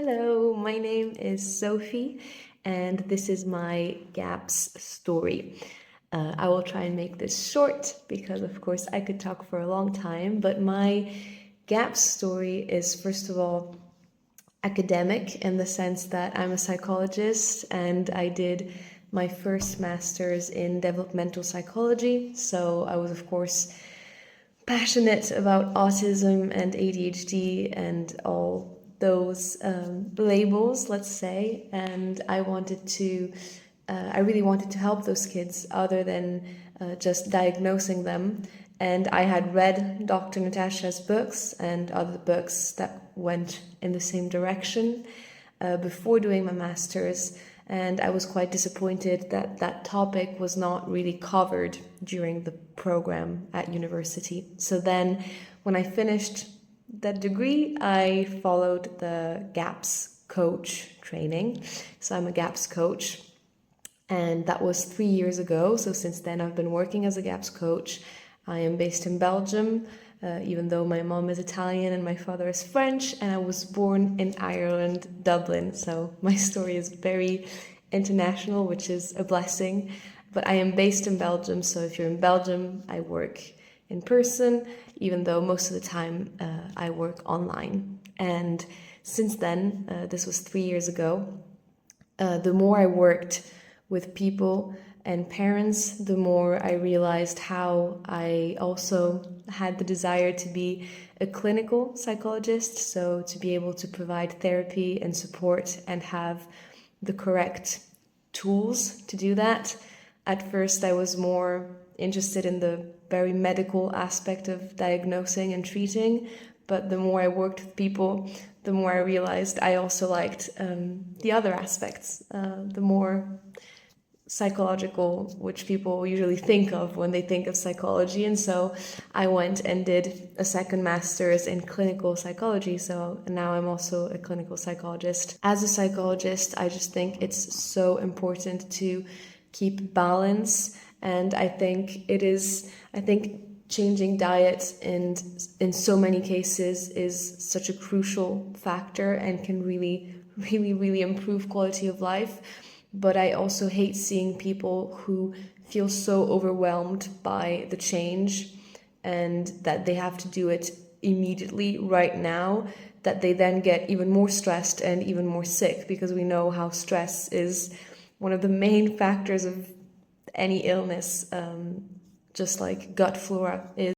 Hello, my name is Sophie, and this is my GAPS story. I will try and make this short because, of course, I could talk for a long time, but my GAPS story is, first of all, academic in the sense that I'm a psychologist and I did my first master's in developmental psychology. So I was, of course, passionate about autism and ADHD and all those labels, let's say, and I really wanted to help those kids other than just diagnosing them. And I had read Dr. Natasha's books and other books that went in the same direction before doing my master's, and I was quite disappointed that that topic was not really covered during the program at university. So then when I finished that degree, I followed the GAPS coach training. So I'm a GAPS coach, and that was 3 years ago. So since then, I've been working as a GAPS coach. I am based in Belgium, even though my mom is Italian and my father is French, and I was born in Ireland, Dublin. So my story is very international, which is a blessing. But I am based in Belgium, so if you're in Belgium, I work in person, even though most of the time I work online. And since then, this was 3 years ago, the more I worked with people and parents, the more I realized how I also had the desire to be a clinical psychologist, so to be able to provide therapy and support and have the correct tools to do that. At first, I was more interested in the very medical aspect of diagnosing and treating, but the more I worked with people, the more I realized I also liked the other aspects, the more psychological, which people usually think of when they think of psychology. And so I went and did a second master's in clinical psychology. So now I'm also a clinical psychologist. As a psychologist, I just think it's so important to keep balance. And I think changing diet in so many cases is such a crucial factor and can really, really, really improve quality of life. But I also hate seeing people who feel so overwhelmed by the change and that they have to do it immediately right now, that they then get even more stressed and even more sick, because we know how stress is one of the main factors of any illness, just like gut flora is.